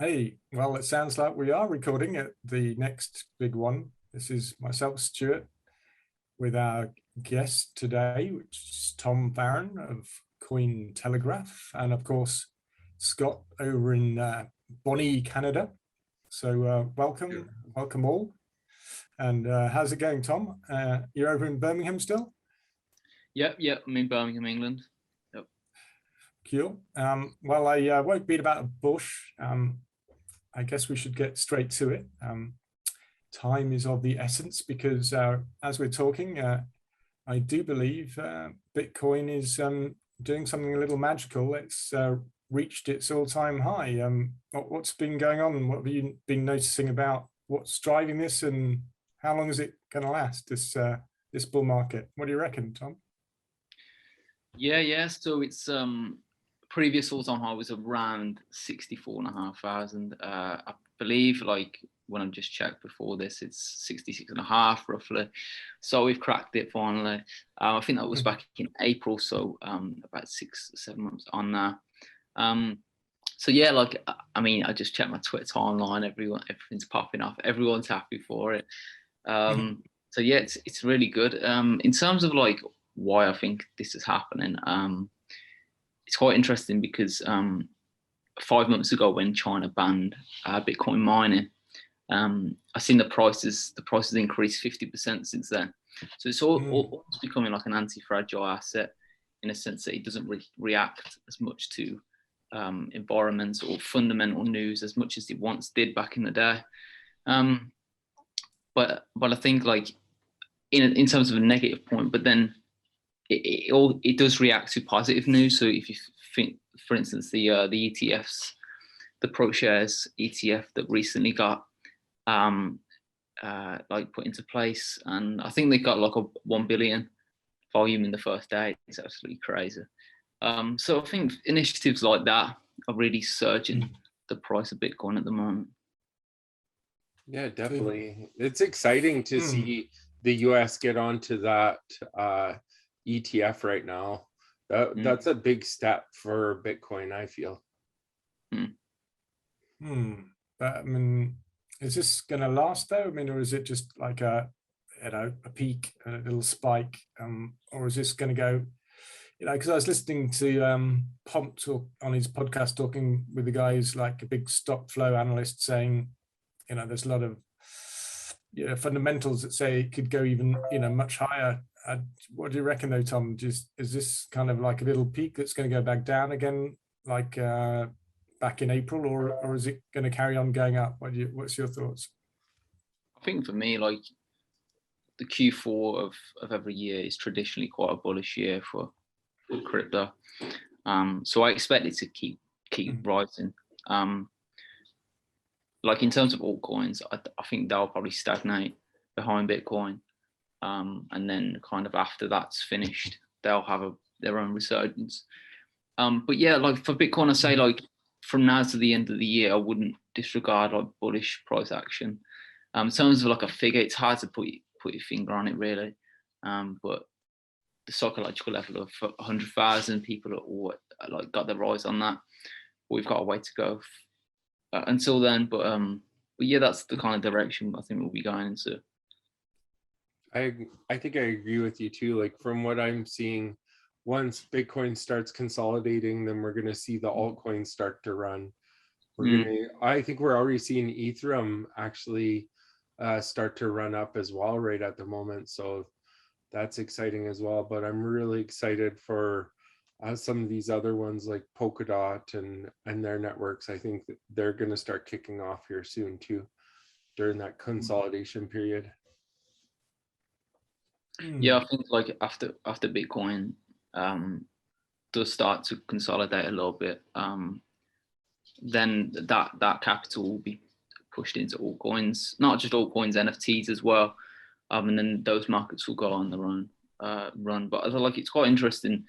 Hey, well, it sounds like we are recording at the next big one. This is myself, Stuart, with our guest today, which is Tom Farren of CoinTelegraph, and of course, Scott over in Bonnie, Canada. So welcome all. And how's it going, Tom? You're over in Birmingham still? Yep. I'm in Birmingham, England. Yep. Cool. Well, I won't beat about a bush. I guess we should get straight to it. Time is of the essence because as we're talking, I do believe Bitcoin is doing something a little magical. It's reached its all-time high. What's been going on? What have you been noticing about what's driving this, and how long is it going to last, this bull market? What do you reckon, Tom? Yeah. So it's previous all-time high was around 64,500. I believe, like when I just checked before this, it's 66.5 roughly. So we've cracked it finally. I think that was back in April, so about 6-7 months on now. So yeah, like I mean, I just checked my Twitter timeline. Everything's popping off. Everyone's happy for it. So yeah, it's really good. In terms of like why I think this is happening, it's quite interesting because 5 months ago when China banned Bitcoin mining, I've seen the prices increased 50% since then. So it's almost becoming like an anti-fragile asset in a sense that it doesn't react as much to environment or fundamental news as much as it once did back in the day. But I think like in terms of a negative point, but then it does react to positive news. So if you think, for instance, the ETFs, the ProShares ETF that recently got like put into place, and I think they got like a 1 billion volume in the first day. It's absolutely crazy. So I think initiatives like that are really surging the price of Bitcoin at the moment. Yeah, definitely. It's exciting to see the US get onto that ETF right now. That's a big step for Bitcoin, I feel. But I mean, is this going to last though? I mean, or is it just like a peak, a little spike, or is this going to go? Because I was listening to Pomp talk on his podcast, talking with the guys like a big stock flow analyst, saying, there's a lot of fundamentals that say it could go even much higher. What do you reckon though, Tom? Is this kind of like a little peak that's going to go back down again, like back in April, or is it going to carry on going up? What's your thoughts? I think for me, like the Q4 of every year is traditionally quite a bullish year for crypto. So I expect it to keep rising. Like in terms of altcoins, I think they'll probably stagnate behind Bitcoin. And then kind of after that's finished, they'll have their own resurgence. But yeah, like for Bitcoin, I say like from now to the end of the year, I wouldn't disregard like bullish price action. In terms of like a figure, it's hard to put your finger on it really. But the psychological level of 100,000 people are all like got their eyes on that. We've got a way to go until then. But yeah, that's the kind of direction I think we'll be going into. I think I agree with you too. Like from what I'm seeing, once Bitcoin starts consolidating, then we're going to see the altcoins start to run. I think we're already seeing Ethereum actually start to run up as well right at the moment. So that's exciting as well. But I'm really excited for some of these other ones like Polkadot and their networks. I think that they're going to start kicking off here soon too, during that consolidation period. Yeah, I think like after Bitcoin does start to consolidate a little bit, then that capital will be pushed into altcoins, not just altcoins, NFTs as well, and then those markets will go on their own run. But I feel like it's quite interesting.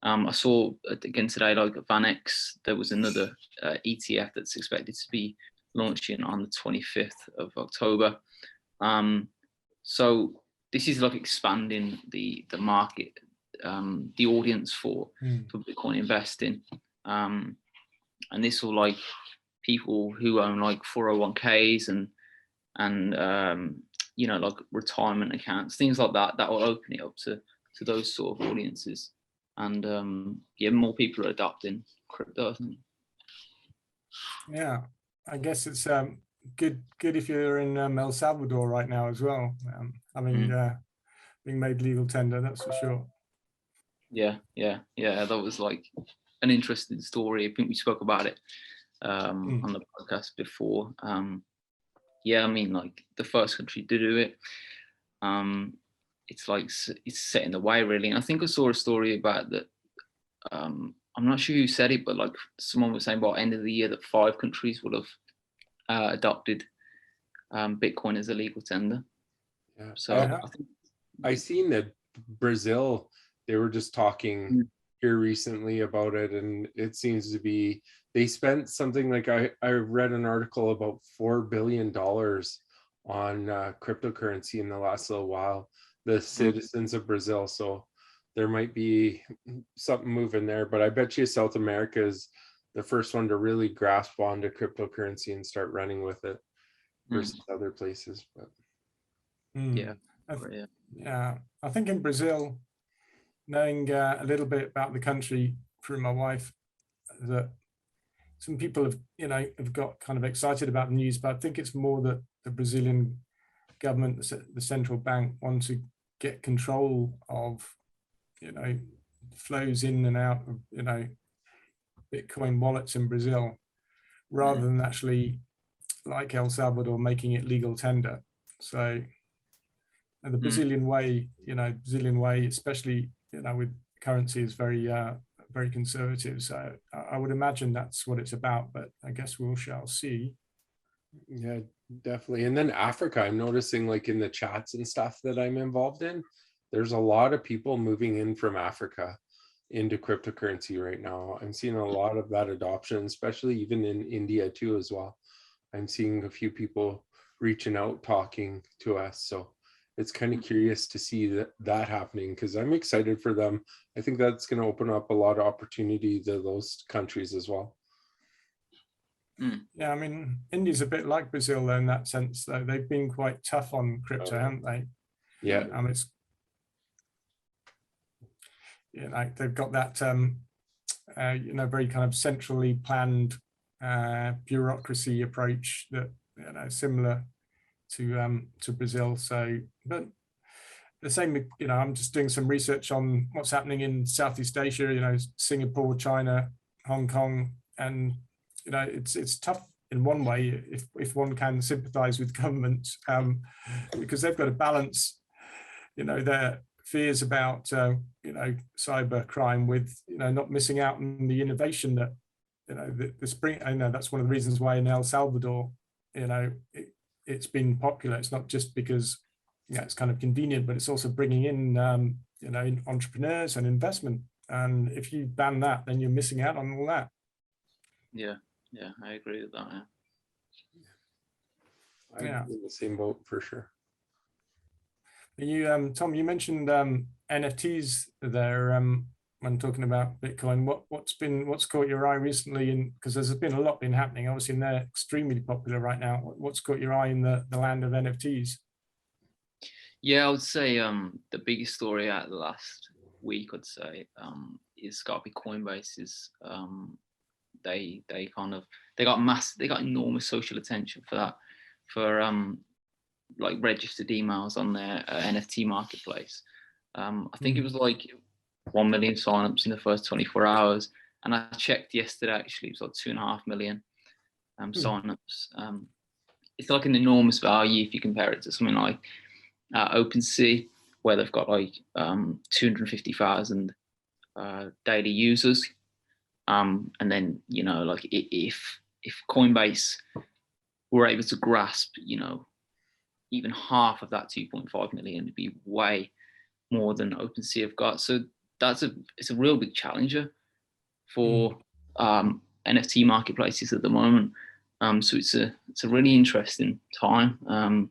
I saw again today, like VanEck, there was another ETF that's expected to be launching on the 25th of October. So this is like expanding the market, the audience for Bitcoin investing, and this will like people who own like 401ks and you know, like retirement accounts, things like that, that will open it up to those sort of audiences. And yeah, more people are adopting crypto, I think. Yeah, I guess it's good if you're in El Salvador right now as well, having being made legal tender, that's for sure. Yeah, that was like an interesting story. I think we spoke about it on the podcast before. Yeah, I mean, like the first country to do it. It's like it's set in the way, really. And I think I saw a story about that. I'm not sure who said it, but like someone was saying by end of the year that 5 countries will have adopted Bitcoin as a legal tender. Yeah. So I think I seen that Brazil, they were just talking here recently about it, and it seems to be, they spent something like, I read an article about $4 billion on cryptocurrency in the last little while, the citizens of Brazil. So there might be something moving there, but I bet you South America is the first one to really grasp onto cryptocurrency and start running with it versus other places. But yeah. Yeah, I think in Brazil, knowing a little bit about the country through my wife, that some people have got kind of excited about the news, but I think it's more that the Brazilian government, the central bank, want to get control of, flows in and out of, Bitcoin wallets in Brazil, rather than actually, like El Salvador, making it legal tender. So the Brazilian way, especially, with currency, is very, very conservative. So I would imagine that's what it's about, but I guess we shall see. Yeah, definitely. And then Africa, I'm noticing, like in the chats and stuff that I'm involved in, there's a lot of people moving in from Africa into cryptocurrency right now. I'm seeing a lot of that adoption, especially even in India too as well. I'm seeing a few people reaching out, talking to us. So it's kind of curious to see that happening, because I'm excited for them. I think that's going to open up a lot of opportunity to those countries as well. Yeah, I mean, India's a bit like Brazil though, in that sense, though. They've been quite tough on crypto, haven't they? Yeah. It's, they've got that, very kind of centrally planned bureaucracy approach that, similar to Brazil. So, but the same, I'm just doing some research on what's happening in Southeast Asia, Singapore, China, Hong Kong, and it's tough in one way if one can sympathize with governments, because they've got to balance their fears about cyber crime with not missing out on the innovation that the spring. I know that's one of the reasons why in El Salvador it's been popular. It's not just because it's kind of convenient, but it's also bringing in entrepreneurs and investment, and if you ban that, then you're missing out on all that. Yeah, I agree with that. I'm in the same boat for sure. You, Tom, you mentioned NFTs there when talking about Bitcoin. What's caught your eye recently? And because there's been a lot been happening, obviously, and they're extremely popular right now. What's caught your eye in the land of NFTs? Yeah, I would say the biggest story out of the last week, I'd say, is got to be CoinBase's. They got enormous social attention for that, for like registered emails on their NFT marketplace. I think it was like 1 million signups in the first 24 hours, and I checked yesterday, actually it was like 2.5 million signups. It's like an enormous value if you compare it to something like OpenSea, where they've got like 250,000 daily users. And then, like if Coinbase were able to grasp, even half of that 2.5 million, it'd be way more than OpenSea have got. So it's a real big challenger for NFT marketplaces at the moment. So it's a really interesting time. And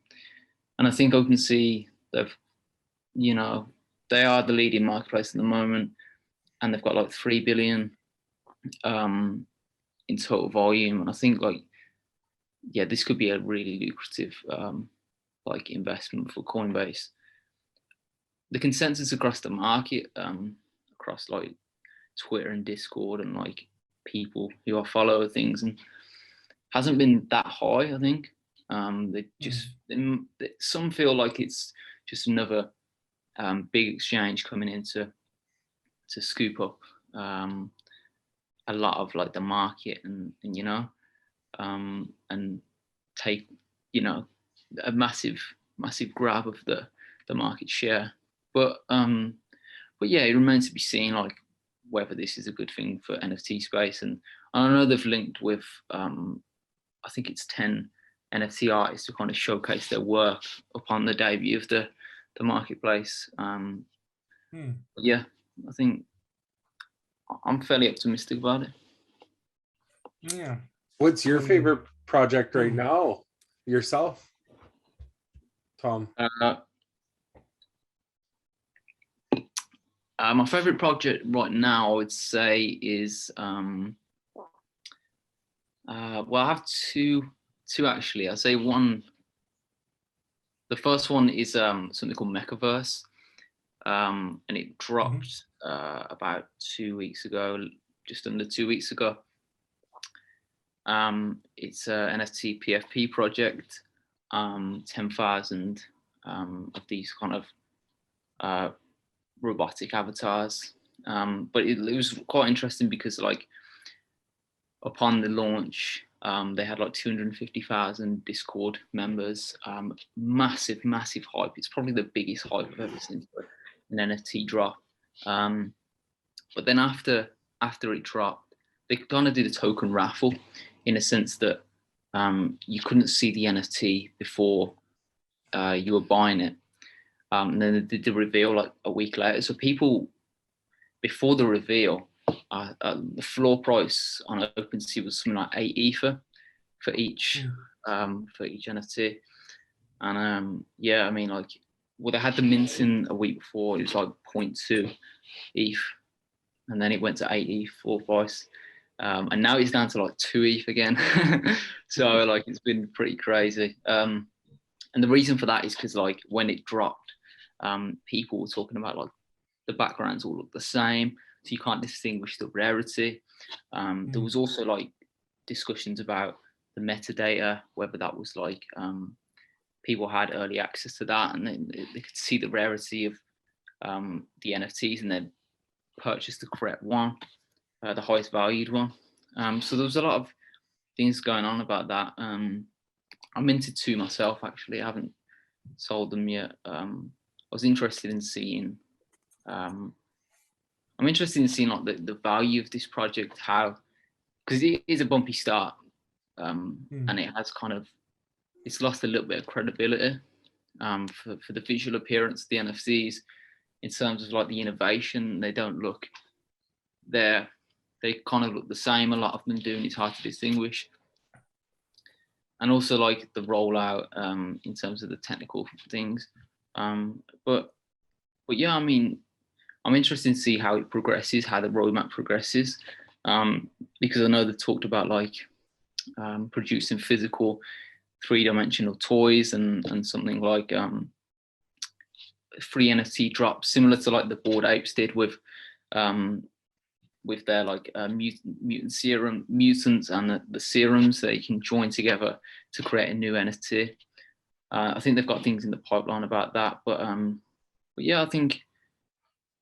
I think OpenSea, they are the leading marketplace at the moment, and they've got like 3 billion in total volume. And I think like yeah, this could be a really lucrative like investment for Coinbase. The consensus across the market, across like Twitter and Discord and like people who I follow things, and hasn't been that high. I think they just some feel like it's just another big exchange coming in to scoop up a lot of like the market, and you know, and take, you know, a massive grab of the market share. But yeah, it remains to be seen like whether this is a good thing for NFT space. And I know they've linked with I think it's 10 NFT artists to kind of showcase their work upon the debut of the marketplace. Yeah, I think I'm fairly optimistic about it. Yeah. What's your favorite project right now yourself, Tom? My favorite project right now, I would say, is well, I have two actually. I'll say one. The first one is something called Mechaverse, and it dropped about 2 weeks ago, just under 2 weeks ago. It's an NFT PFP project, 10,000 of these kind of robotic avatars. But it was quite interesting because like upon the launch, they had like 250,000 Discord members, massive hype. It's probably the biggest hype I've ever seen for an NFT drop. But then after it dropped, they kind of did a token raffle, in a sense that you couldn't see the NFT before you were buying it. And then they did the reveal like a week later. So people, before the reveal, the floor price on OpenSea was something like 8 Ether for each NFT. And yeah, I mean, like, well, they had the minting a week before. It was like 0.2 ETH, and then it went to 8 ETH floor price. And now it's down to like 2 ETH again. So like, it's been pretty crazy. And the reason for that is because like when it dropped, people were talking about like the backgrounds all look the same, so you can't distinguish the rarity. There was also like discussions about the metadata, whether that was like people had early access to that, and then they could see the rarity of the NFTs and then purchase the correct one, the highest valued one. So there was a lot of things going on about that. I minted 2 myself actually. I haven't sold them yet. I was interested in seeing. I'm interested in seeing like the value of this project, how, because it is a bumpy start, and it has kind of, it's lost a little bit of credibility for the visual appearance of the NFTs, in terms of like the innovation. They don't look there. They kind of look the same. A lot of them do, and it's hard to distinguish. And also like the rollout in terms of the technical things. But yeah, I mean, I'm interested to see how it progresses, how the roadmap progresses, because I know they've talked about like producing physical 3-dimensional toys and something like free NFT drops, similar to like the Bored Apes did with their like mutant serum mutants and the serums that you can join together to create a new NFT. I think they've got things in the pipeline about that, but yeah, I think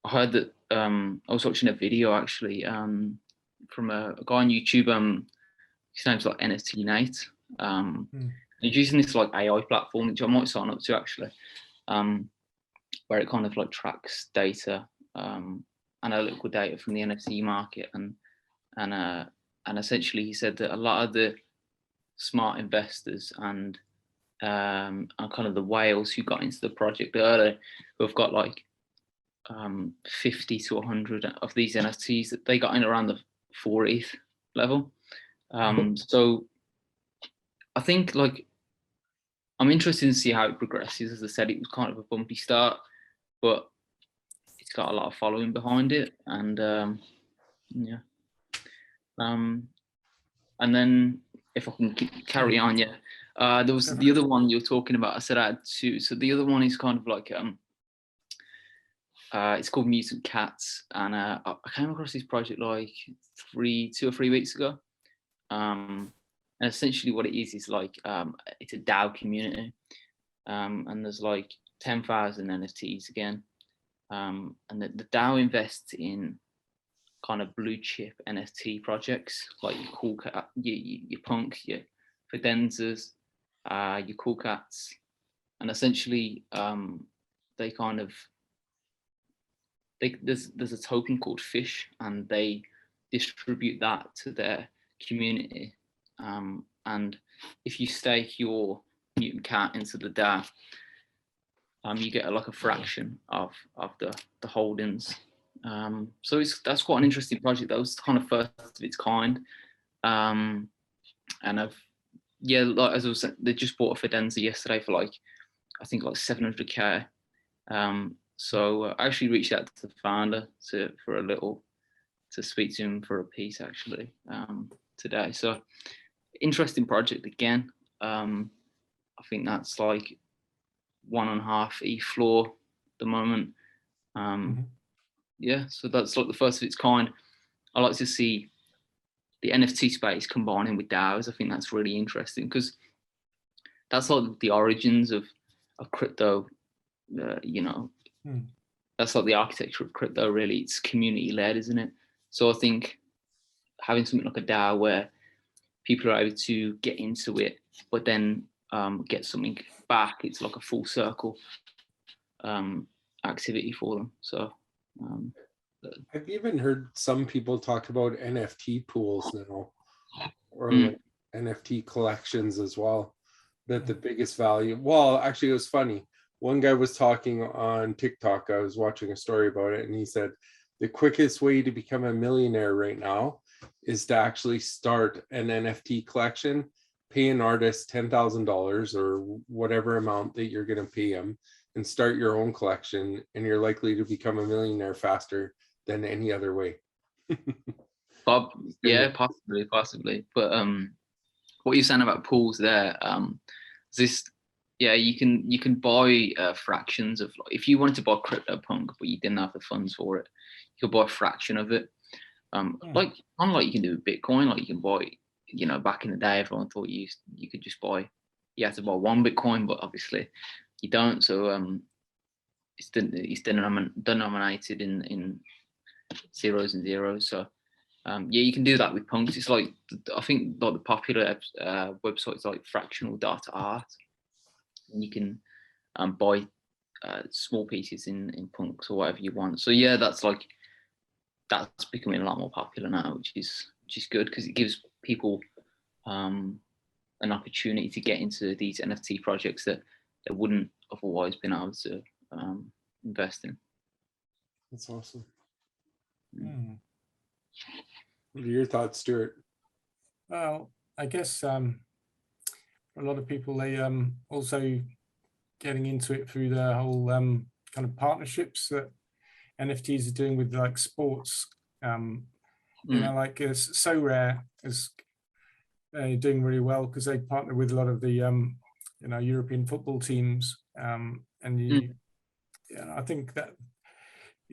I heard that I was watching a video actually from a guy on YouTube. His name's like NFT Nate. He's using this like AI platform, which I might sign up to actually, where it kind of like tracks data, analytical data from the NFT market, and essentially he said that a lot of the smart investors and kind of the whales who got into the project early, who have got like 50 to 100 of these NFTs, that they got in around the 4 ETH level. So I think like I'm interested to see how it progresses. As I said, it was kind of a bumpy start, but it's got a lot of following behind it, and yeah. And then if I can carry on, yeah. There was the other one you're talking about. I said I had two. So the other one is kind of like it's called Mutant Cats, and I came across this project like 2 or 3 weeks ago. And essentially what it is like it's a DAO community, and there's like 10,000 NFTs again, and the DAO invests in kind of blue chip NFT projects like your Cool Cat, your Punk, your Fidenzas, your Cool Cats, and essentially they kind of there's a token called Fish, and they distribute that to their community. And if you stake your mutant cat into the DAO, you get like a fraction of the holdings. So that's quite an interesting project. That was kind of first of its kind. And like as I was saying, they just bought a Fidenza yesterday for like, I think like 700K. So I actually reached out to the founder to speak to him for a piece actually today. So interesting project again. I think that's like 1.5 ETH floor at the moment. Yeah, so that's like the first of its kind. I like to see the NFT space combining with DAOs. I think that's really interesting because that's like the origins of crypto. That's like the architecture of crypto. Really, it's community led, isn't it? So I think having something like a DAO where people are able to get into it, but then get something back, it's like a full circle activity for them. So I've even heard some people talk about NFT pools now, or like NFT collections as well. That the biggest value, well, actually it was funny. One guy was talking on TikTok, I was watching a story about it, and he said the quickest way to become a millionaire right now is to actually start an NFT collection, pay an artist $10,000 or whatever amount that you're going to pay them, and start your own collection, and you're likely to become a millionaire faster than any other way. Bob, yeah, possibly. But what you're saying about pools there, you can buy fractions of, if you wanted to buy CryptoPunk but you didn't have the funds for it, you could buy a fraction of it. Like unlike you can do with Bitcoin, like you can buy, back in the day everyone thought you could just buy, you had to buy 1 Bitcoin, but obviously you don't. So it's denominated in zeros and zeros. So yeah, you can do that with punks. It's like, I think like the popular websites like fractional.art, and you can buy small pieces in punks or whatever you want. So yeah, that's becoming a lot more popular now, which is good because it gives people an opportunity to get into these NFT projects that they wouldn't otherwise been able to invest in. That's awesome. What are your thoughts, Stuart? Well, I guess a lot of people, they also getting into it through the whole kind of partnerships that NFTs are doing with like sports. Like it's So Rare is doing really well because they partner with a lot of the European football teams, and I think that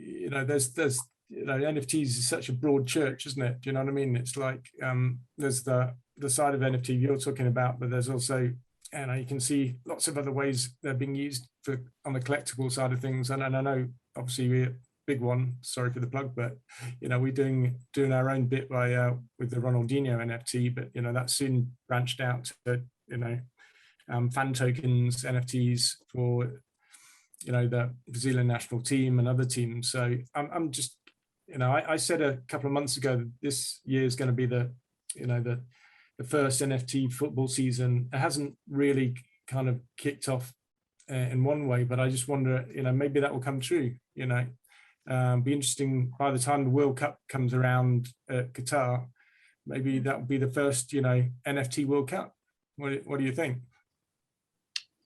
there's NFTs is such a broad church, isn't it? Do you know what I mean? It's like there's the side of NFT you're talking about, but there's also, you can see lots of other ways they're being used on the collectible side of things. And I know obviously we're BigONE, sorry for the plug, but we're doing our own bit by with the Ronaldinho NFT, but that's soon branched out to fan tokens, NFTs for the Brazilian national team and other teams. So I'm just I said a couple of months ago that this year is going to be the first NFT football season. It hasn't really kind of kicked off in one way, but I just wonder maybe that will come true. Be interesting by the time the World Cup comes around at Qatar. Maybe that will be the first NFT World Cup. What do you think?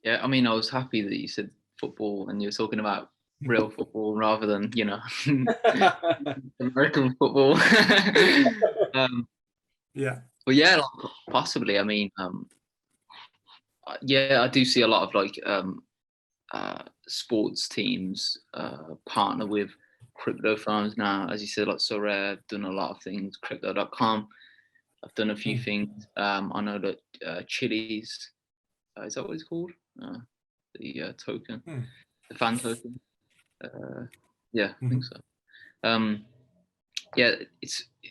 Yeah, I mean, I was happy that you said football and you were talking about real football rather than American football. Yeah, But yeah, like, possibly. I mean, yeah, I do see a lot of like sports teams partner with crypto firms now. As you said, like Sorare, I've done a lot of things. Crypto.com, I've done a few things. I know that Chili's, is that what it's called? The token, the fan token. Yeah, I think so.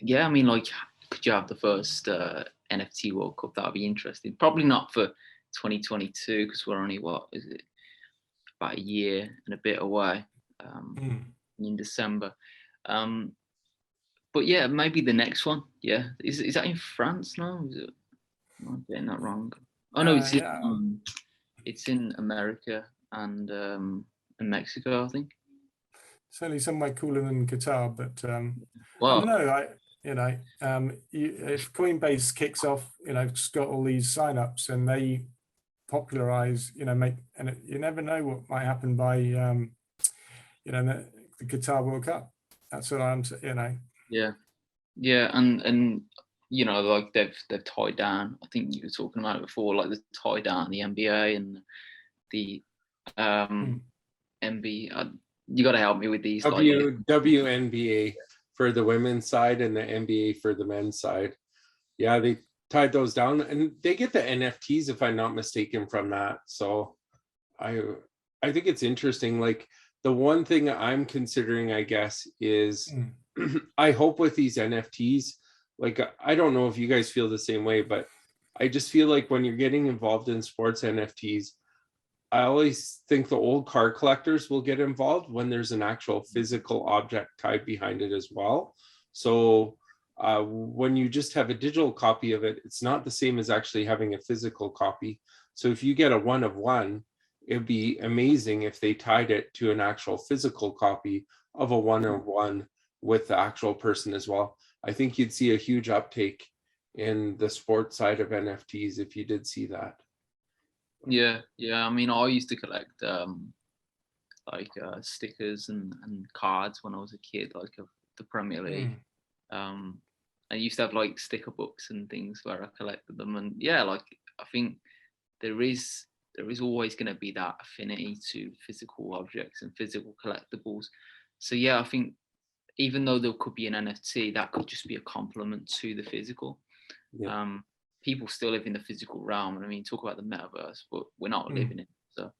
Yeah, I mean, like, could you have the first NFT World Cup? That would be interesting. Probably not for 2022 because we're only, what is it, about a year and a bit away, in December. But yeah, maybe the next one. Yeah, is that in France now? Is it? I'm getting that wrong. Oh no, it's in America and Mexico, I think. Certainly somewhere cooler than Qatar, but Well, I don't know. If Coinbase kicks off, it's got all these signups and they popularize, you never know what might happen by, the Qatar World Cup. That's what I'm, Yeah, and like they've tied down. I think you were talking about it before, like the tie down the NBA and the NBA. You got to help me with these. WNBA for the women's side and the NBA for the men's side. Yeah, they tied those down, and they get the NFTs if I'm not mistaken from that. So I think it's interesting. Like the one thing I'm considering, I guess, is I hope with these NFTs, like I don't know if you guys feel the same way, but I just feel like when you're getting involved in sports NFTs, I always think the old car collectors will get involved when there's an actual physical object tied behind it as well. So when you just have a digital copy of it, it's not the same as actually having a physical copy. So if you get a one of one, it'd be amazing if they tied it to an actual physical copy of a one of one with the actual person as well. I think you'd see a huge uptake in the sports side of NFTs if you did see that. Yeah. I mean, I used to collect stickers and cards when I was a kid, like of the Premier League. I used to have like sticker books and things where I collected them, and yeah, like I think there is always going to be that affinity to physical objects and physical collectibles. So yeah, I think even though there could be an NFT, that could just be a complement to the physical. Yeah. People still live in the physical realm, and I mean, talk about the metaverse, but we're not living in it. So,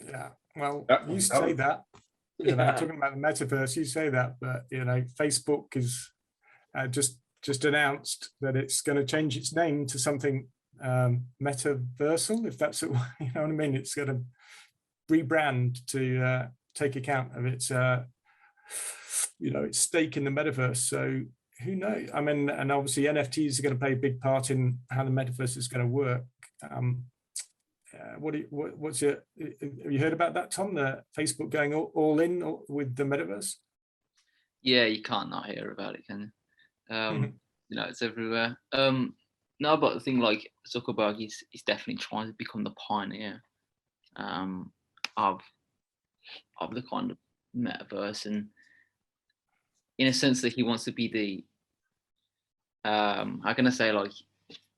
yeah. Well, you say that. Talking about the metaverse, you say that, but Facebook is just announced that it's going to change its name to something metaversal, if that's what you know what I mean. It's going to rebrand to take account of its its stake in the metaverse. So who knows? I mean, and obviously NFTs are going to play a big part in how the metaverse is going to work. What's your? Have you heard about that, Tom? The Facebook going all in with the metaverse? Yeah, you can't not hear about it, can you? It's everywhere. No, but the thing, like Zuckerberg, he's definitely trying to become the pioneer of the kind of metaverse, and in a sense that he wants to be the how can I say, like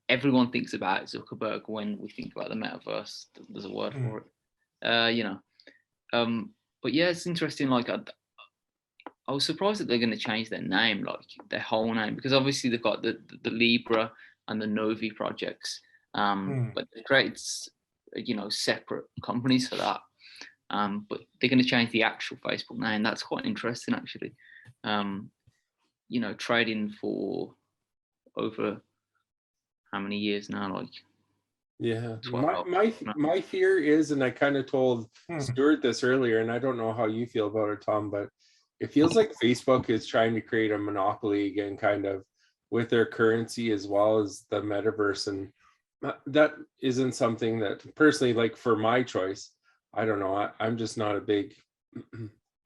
everyone thinks about Zuckerberg when we think about the metaverse. There's a word for it, but yeah, it's interesting. Like I was surprised that they're going to change their name, like their whole name, because obviously they've got the Libra and the Novi projects, but they created separate companies for that. But they're going to change the actual Facebook name. That's quite interesting, actually. Trading for over how many years now? Like, yeah. My fear is, and I kind of told Stuart this earlier, and I don't know how you feel about it, Tom, but it feels like Facebook is trying to create a monopoly again, kind of with their currency as well as the metaverse, and that isn't something that personally, like for my choice, I don't know. I'm just not a big.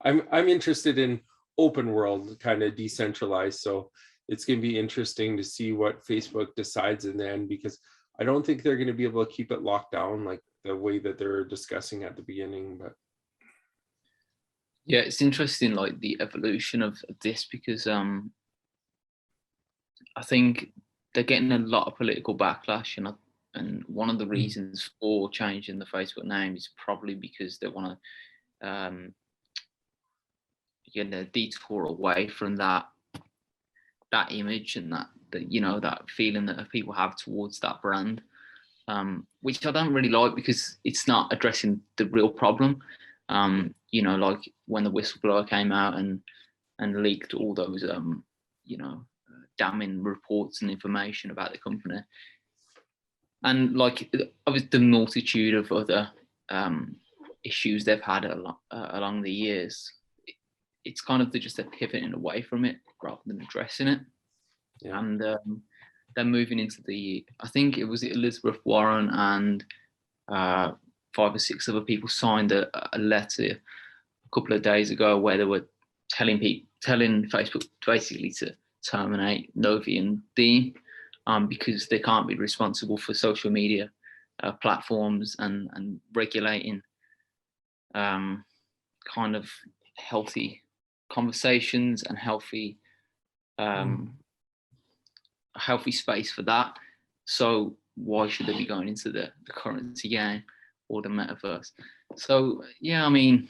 I'm interested in open world, kind of decentralized. So it's going to be interesting to see what Facebook decides in the end, because I don't think they're going to be able to keep it locked down like the way that they're discussing at the beginning. But yeah, it's interesting, like the evolution of this, because I think they're getting a lot of political backlash, and one of the reasons for changing the Facebook name is probably because they want to detour away from that image and that that feeling that people have towards that brand, which I don't really like, because it's not addressing the real problem. Like when the whistleblower came out and leaked all those damning reports and information about the company, and like obviously the multitude of other issues they've had along the years. It's kind of just they're pivoting away from it rather than addressing it. Yeah. And they're moving into I think it was Elizabeth Warren and 5 or 6 other people signed a letter a couple of days ago where they were telling Facebook basically to terminate Novi and Dean, because they can't be responsible for social media platforms and regulating kind of healthy conversations and healthy space for that. So why should they be going into the currency game or the metaverse? So yeah, I mean,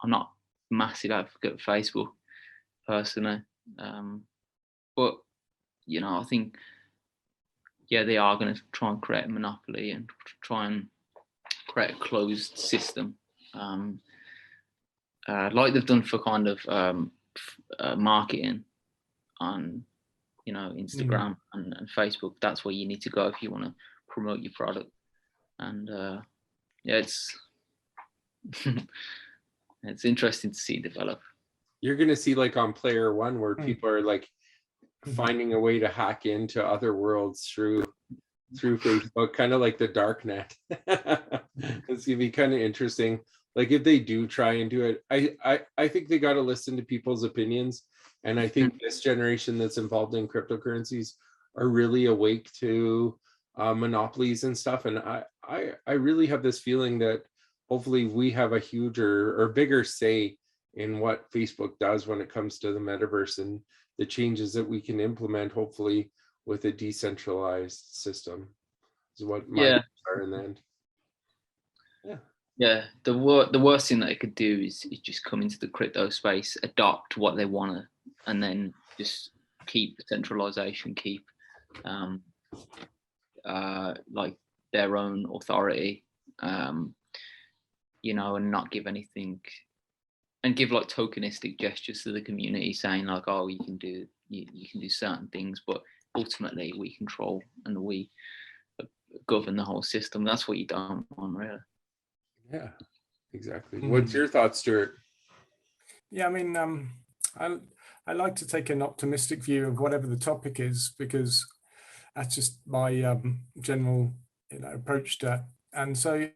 I'm not a massive advocate of Facebook personally, but I think they are going to try and create a monopoly and try and create a closed system, like they've done for kind of marketing on Instagram and Facebook. That's where you need to go if you want to promote your product. And it's it's interesting to see develop. You're going to see like on Player One where people are like finding a way to hack into other worlds through Facebook, kind of like the dark net. It's gonna be kind of interesting. Like if they do try and do it, I think they got to listen to people's opinions. And I think this generation that's involved in cryptocurrencies are really awake to monopolies and stuff. And I really have this feeling that hopefully we have a huge or bigger say in what Facebook does when it comes to the metaverse and the changes that we can implement, hopefully with a decentralized system, is what my thoughts are in the end. Yeah, the worst thing that they could do is just come into the crypto space, adopt what they want to, and then just keep centralization, keep like their own authority, and not give anything, and give like tokenistic gestures to the community, saying like, oh, you can do certain things, but ultimately we control and we govern the whole system. That's what you don't want, really. Yeah, exactly. What's your thoughts, Stuart? Yeah, I mean, I like to take an optimistic view of whatever the topic is, because that's just my general approach to it. And so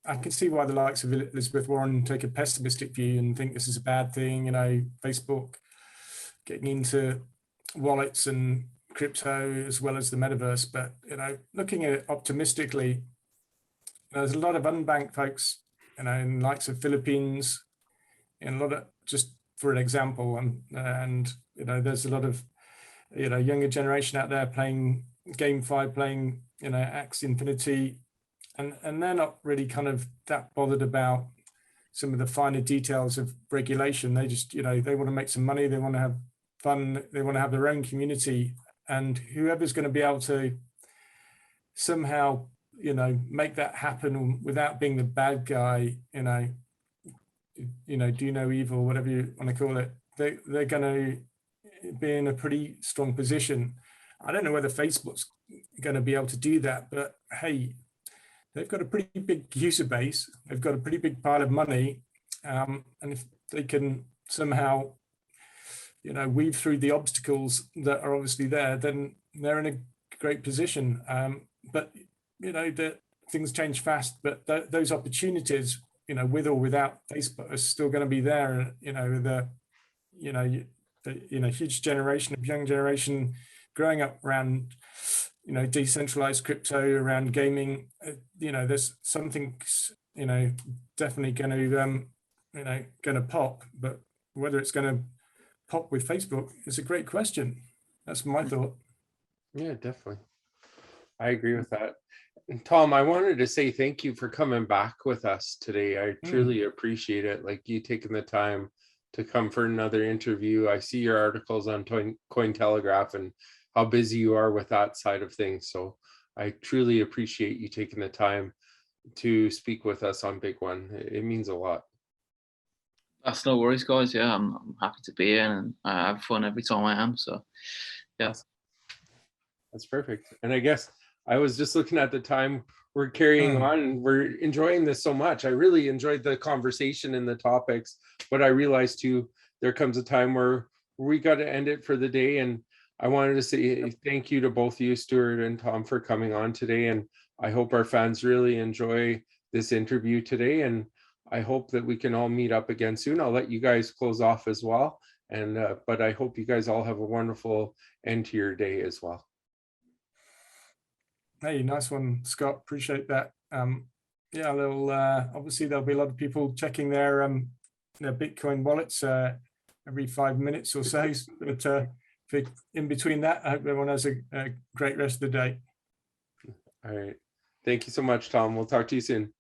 I can see why the likes of Elizabeth Warren take a pessimistic view and think this is a bad thing. Facebook getting into wallets and crypto as well as the metaverse. But looking at it optimistically, there's a lot of unbanked folks, in the likes of Philippines, and a lot of, just for an example, and there's a lot of younger generation out there playing GameFi, playing Axie Infinity, and they're not really kind of that bothered about some of the finer details of regulation. They just they want to make some money, they want to have fun, they want to have their own community, and whoever's going to be able to somehow make that happen without being the bad guy, do no evil, whatever you want to call it, they're going to be in a pretty strong position. I don't know whether Facebook's going to be able to do that, but hey, they've got a pretty big user base, they've got a pretty big pile of money, and if they can somehow weave through the obstacles that are obviously there, then they're in a great position. But that things change fast, but those opportunities, with or without Facebook, are still going to be there. The huge generation of young generation growing up around decentralized crypto, around gaming. There's something definitely going to pop, but whether it's going to pop with Facebook is a great question. That's my thought. Yeah, definitely. I agree with that. And Tom, I wanted to say thank you for coming back with us today. I truly appreciate it. Like you taking the time to come for another interview. I see your articles on CoinTelegraph and how busy you are with that side of things. So I truly appreciate you taking the time to speak with us on BigONE. It means a lot. That's no worries, guys. Yeah, I'm happy to be here, and I have fun every time I am. So, yeah. Awesome. That's perfect. And I guess I was just looking at the time we're carrying on, and we're enjoying this so much. I really enjoyed the conversation and the topics, but I realized too, there comes a time where we got to end it for the day. And I wanted to say thank you to both you, Stuart and Tom, for coming on today. And I hope our fans really enjoy this interview today. And I hope that we can all meet up again soon. I'll let you guys close off as well. And but I hope you guys all have a wonderful end to your day as well. Hey, nice one, Scott. Appreciate that. Yeah, obviously there'll be a lot of people checking their Bitcoin wallets every 5 minutes or so. But in between that, I hope everyone has a great rest of the day. All right. Thank you so much, Tom. We'll talk to you soon.